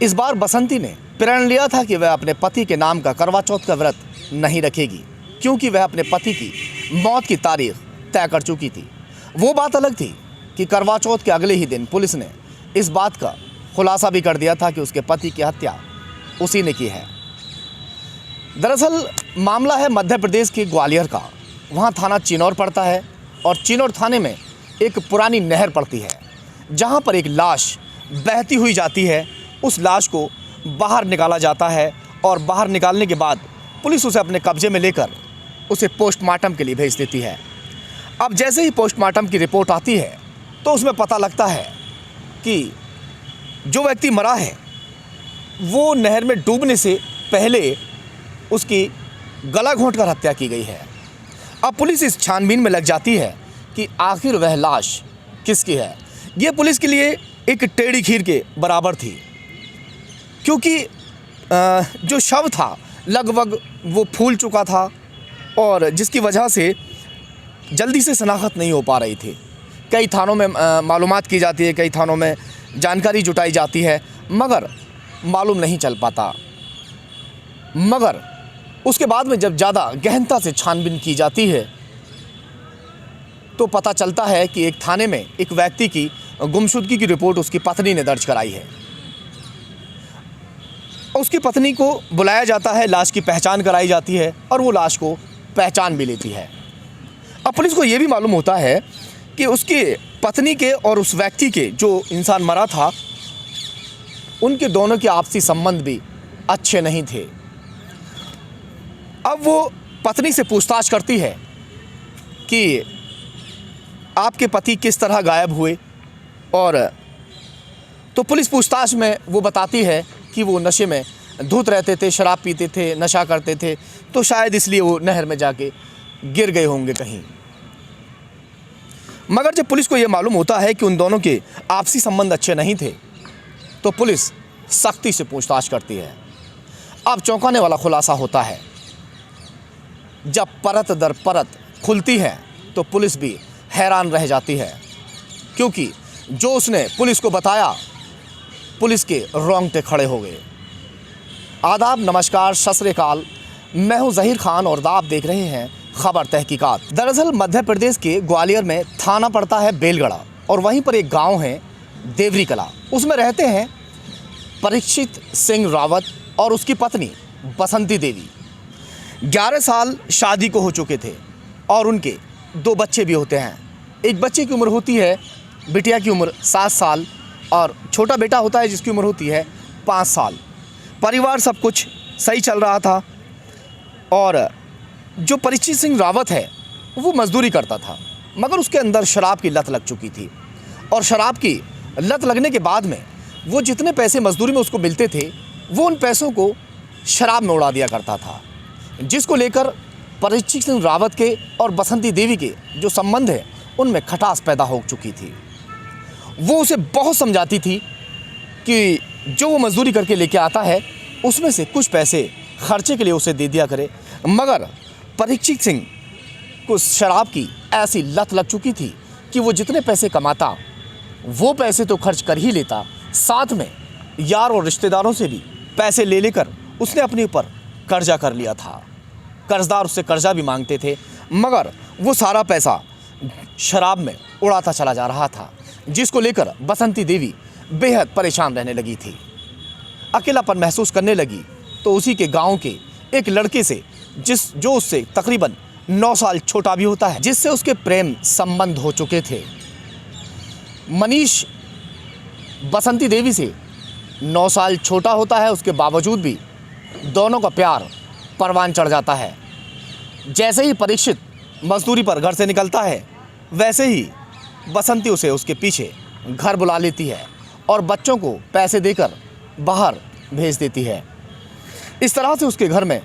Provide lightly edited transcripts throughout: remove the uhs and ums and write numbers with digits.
इस बार बसंती ने प्रण लिया था कि वह अपने पति के नाम का करवा चौथ का व्रत नहीं रखेगी, क्योंकि वह अपने पति की मौत की तारीख तय कर चुकी थी। वो बात अलग थी कि करवा चौथ के अगले ही दिन पुलिस ने इस बात का खुलासा भी कर दिया था कि उसके पति की हत्या उसी ने की है। दरअसल मामला है मध्य प्रदेश के ग्वालियर का। वहाँ थाना चिनौर पड़ता है और चिनौर थाने में एक पुरानी नहर पड़ती है, जहाँ पर एक लाश बहती हुई जाती है। उस लाश को बाहर निकाला जाता है और बाहर निकालने के बाद पुलिस उसे अपने कब्जे में लेकर उसे पोस्टमार्टम के लिए भेज देती है। अब जैसे ही पोस्टमार्टम की रिपोर्ट आती है तो उसमें पता लगता है कि जो व्यक्ति मरा है वो नहर में डूबने से पहले उसकी गला घोंटकर हत्या की गई है। अब पुलिस इस छानबीन में लग जाती है कि आखिर वह लाश किसकी है। ये पुलिस के लिए एक टेढ़ी खीर के बराबर थी, क्योंकि जो शव था लगभग वो फूल चुका था और जिसकी वजह से जल्दी से शनाख्त नहीं हो पा रही थी। कई थानों में मालूमात की जाती है, कई थानों में जानकारी जुटाई जाती है, मगर मालूम नहीं चल पाता। मगर उसके बाद में जब ज़्यादा गहनता से छानबीन की जाती है तो पता चलता है कि एक थाने में एक व्यक्ति की गुमशुदगी की रिपोर्ट उसकी पत्नी ने दर्ज कराई है। उसकी पत्नी को बुलाया जाता है, लाश की पहचान कराई जाती है और वो लाश को पहचान भी लेती है। अब पुलिस को ये भी मालूम होता है कि उसकी पत्नी के और उस व्यक्ति के, जो इंसान मरा था, उनके दोनों के आपसी संबंध भी अच्छे नहीं थे। अब वो पत्नी से पूछताछ करती है कि आपके पति किस तरह गायब हुए, और तो पुलिस पूछताछ में वो बताती है कि वो नशे में धुत रहते थे, शराब पीते थे, नशा करते थे, तो शायद इसलिए वो नहर में जाके गिर गए होंगे कहीं। मगर जब पुलिस को ये मालूम होता है कि उन दोनों के आपसी संबंध अच्छे नहीं थे तो पुलिस सख्ती से पूछताछ करती है। अब चौंकाने वाला खुलासा होता है। जब परत दर परत खुलती है तो पुलिस भी हैरान रह जाती है, क्योंकि जो उसने पुलिस को बताया, पुलिस के रोंगटे खड़े हो गए। आदाब, नमस्कार, सत श्री अकाल। मैं हूं ज़हीर खान और आप देख रहे हैं खबर तहकीकात। दरअसल मध्य प्रदेश के ग्वालियर में थाना पड़ता है बेलगड़ा और वहीं पर एक गांव है देवरी कला। उसमें रहते हैं परीक्षित सिंह रावत और उसकी पत्नी बसंती देवी। 11 साल शादी को हो चुके थे और उनके 2 बच्चे भी होते हैं। एक बच्चे की उम्र होती है, बिटिया की उम्र 7 साल और छोटा बेटा होता है जिसकी उम्र होती है 5 साल। परिवार सब कुछ सही चल रहा था और जो परीक्षित सिंह रावत है वो मजदूरी करता था, मगर उसके अंदर शराब की लत लग चुकी थी और शराब की लत लगने के बाद में वो जितने पैसे मजदूरी में उसको मिलते थे वो उन पैसों को शराब में उड़ा दिया करता था, जिसको लेकर परीक्षित सिंह रावत के और बसंती देवी के जो संबंध है उनमें खटास पैदा हो चुकी थी। वो उसे बहुत समझाती थी कि जो वो मजदूरी करके लेके आता है उसमें से कुछ पैसे खर्चे के लिए उसे दे दिया करे, मगर परीक्षित सिंह को शराब की ऐसी लत लग चुकी थी कि वो जितने पैसे कमाता वो पैसे तो खर्च कर ही लेता, साथ में यार और रिश्तेदारों से भी पैसे ले लेकर उसने अपने ऊपर कर्जा कर लिया था। कर्जदार उससे कर्जा भी मांगते थे, मगर वो सारा पैसा शराब में उड़ाता चला जा रहा था, जिसको लेकर बसंती देवी बेहद परेशान रहने लगी थी। अकेलापन महसूस करने लगी तो उसी के गांव के एक लड़के से, जो उससे तकरीबन 9 साल छोटा भी होता है, जिससे उसके प्रेम संबंध हो चुके थे। मनीष बसंती देवी से 9 साल छोटा होता है, उसके बावजूद भी दोनों का प्यार परवान चढ़ जाता है। जैसे ही परीक्षित मजदूरी पर घर से निकलता है वैसे ही बसंती उसे उसके पीछे घर बुला लेती है और बच्चों को पैसे देकर बाहर भेज देती है। इस तरह से उसके घर में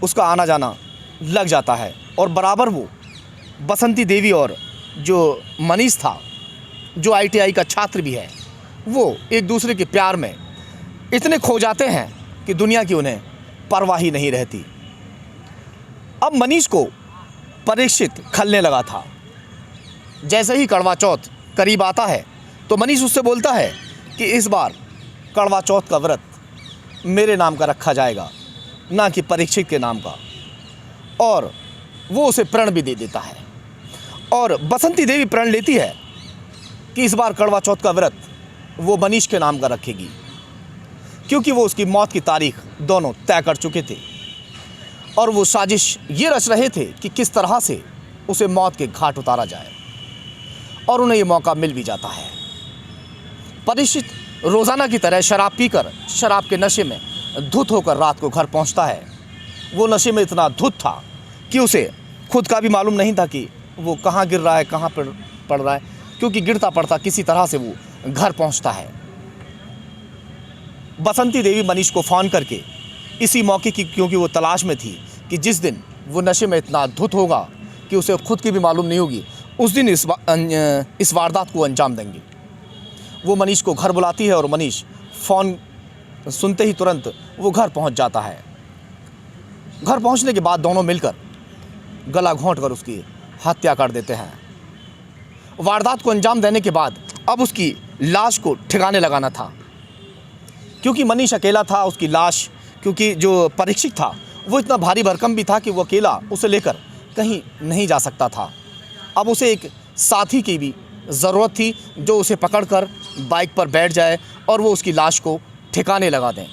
उसका आना जाना लग जाता है और बराबर वो बसंती देवी और जो मनीष था, जो ITI का छात्र भी है, वो एक दूसरे के प्यार में इतने खो जाते हैं कि दुनिया की उन्हें परवाह ही नहीं रहती। अब मनीष को परीक्षित खलने लगा था। जैसे ही करवा चौथ करीब आता है तो मनीष उससे बोलता है कि इस बार कड़वा चौथ का व्रत मेरे नाम का रखा जाएगा, ना कि परीक्षित के नाम का। और वो उसे प्रण भी दे देता है। और बसंती देवी प्रण लेती है कि इस बार कड़वा चौथ का व्रत वो मनीष के नाम का रखेगी, क्योंकि वो उसकी मौत की तारीख दोनों तय कर चुके थे और वो साजिश ये रच रहे थे कि किस तरह से उसे मौत के घाट उतारा जाए। और उन्हें ये मौका मिल भी जाता है। परीक्षित रोज़ाना की तरह शराब पीकर शराब के नशे में धुत होकर रात को घर पहुंचता है। वो नशे में इतना धुत था कि उसे खुद का भी मालूम नहीं था कि वो कहाँ गिर रहा है, कहाँ पर पड़ रहा है, क्योंकि गिरता पड़ता किसी तरह से वो घर पहुंचता है। बसंती देवी मनीष को फ़ोन करके इसी मौके की, क्योंकि वो तलाश में थी कि जिस दिन वो नशे में इतना धुत होगा कि उसे खुद की भी मालूम नहीं होगी, उस दिन इस वारदात को अंजाम देंगे। वो मनीष को घर बुलाती है और मनीष फ़ोन सुनते ही तुरंत वो घर पहुंच जाता है। घर पहुंचने के बाद दोनों मिलकर गला घोंट कर उसकी हत्या कर देते हैं। वारदात को अंजाम देने के बाद अब उसकी लाश को ठिकाने लगाना था, क्योंकि मनीष अकेला था। उसकी लाश, क्योंकि जो परीक्षित था वो इतना भारी भरकम भी था कि वो अकेला उसे लेकर कहीं नहीं जा सकता था। अब उसे एक साथी की भी ज़रूरत थी जो उसे पकड़कर बाइक पर बैठ जाए और वो उसकी लाश को ठिकाने लगा दें।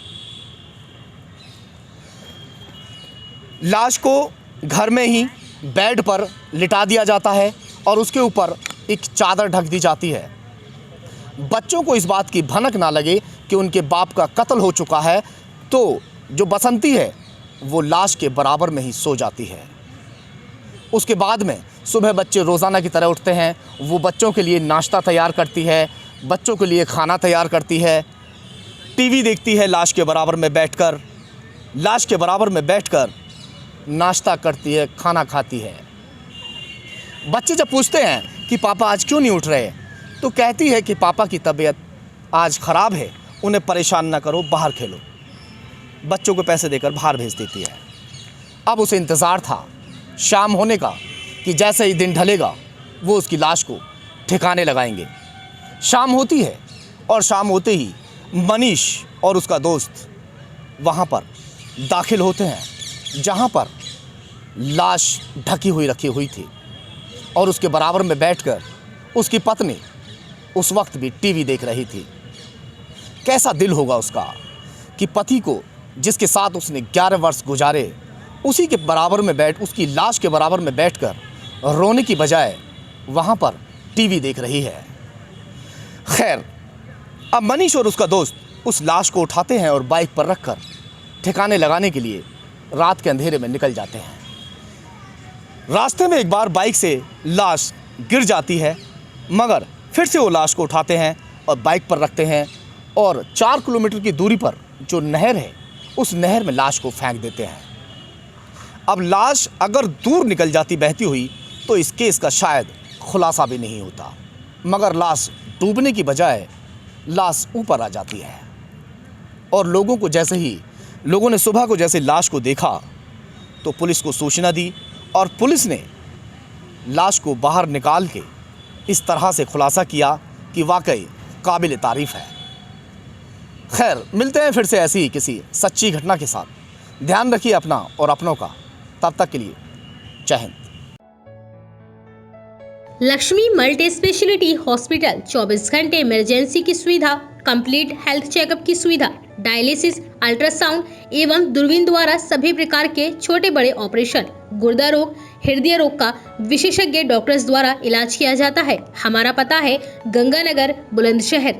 लाश को घर में ही बेड पर लिटा दिया जाता है और उसके ऊपर एक चादर ढक दी जाती है। बच्चों को इस बात की भनक ना लगे कि उनके बाप का कत्ल हो चुका है, तो जो बसंती है वो लाश के बराबर में ही सो जाती है। उसके बाद में सुबह बच्चे रोज़ाना की तरह उठते हैं। वो बच्चों के लिए नाश्ता तैयार करती है, बच्चों के लिए खाना तैयार करती है, टीवी देखती है लाश के बराबर में बैठकर, लाश के बराबर में बैठकर नाश्ता करती है, खाना खाती है। बच्चे जब पूछते हैं कि पापा आज क्यों नहीं उठ रहे, तो कहती है कि पापा की तबीयत आज ख़राब है, उन्हें परेशान ना करो, बाहर खेलो। बच्चों को पैसे देकर बाहर भेज देती है। अब उसे इंतज़ार था शाम होने का कि जैसे ही दिन ढलेगा वो उसकी लाश को ठिकाने लगाएंगे। शाम होती है और शाम होते ही मनीष और उसका दोस्त वहाँ पर दाखिल होते हैं जहाँ पर लाश ढकी हुई रखी हुई थी और उसके बराबर में बैठकर उसकी पत्नी उस वक्त भी टीवी देख रही थी। कैसा दिल होगा उसका कि पति को, जिसके साथ उसने 11 वर्ष गुजारे, उसी के बराबर में उसकी लाश के बराबर में बैठकर रोने की बजाय वहाँ पर टीवी देख रही है। खैर, अब मनीष और उसका दोस्त उस लाश को उठाते हैं और बाइक पर रखकर ठिकाने लगाने के लिए रात के अंधेरे में निकल जाते हैं। रास्ते में एक बार बाइक से लाश गिर जाती है, मगर फिर से वो लाश को उठाते हैं और बाइक पर रखते हैं और 4 किलोमीटर की दूरी पर जो नहर है उस नहर में लाश को फेंक देते हैं। अब लाश अगर दूर निकल जाती बहती हुई तो इस केस का शायद खुलासा भी नहीं होता, मगर लाश डूबने की बजाय लाश ऊपर आ जाती है। और लोगों ने सुबह को जैसे लाश को देखा तो पुलिस को सूचना दी और पुलिस ने लाश को बाहर निकाल के इस तरह से खुलासा किया कि वाकई काबिल तारीफ़ है। खैर, मिलते हैं फिर से ऐसी ही किसी सच्ची घटना के साथ। ध्यान रखिए अपना और अपनों का। तब तक के लिए जय Hind. Lakshmi multi speciality hospital 24 घंटे इमरजेंसी की सुविधा, कंप्लीट हेल्थ चेकअप की सुविधा, डायलिसिस, अल्ट्रासाउंड एवं दूरबीन द्वारा सभी प्रकार के छोटे बड़े ऑपरेशन, गुर्दा रोग, हृदय रोग का विशेषज्ञ डॉक्टर्स द्वारा इलाज किया जाता है। हमारा पता है गंगानगर, बुलंदशहर।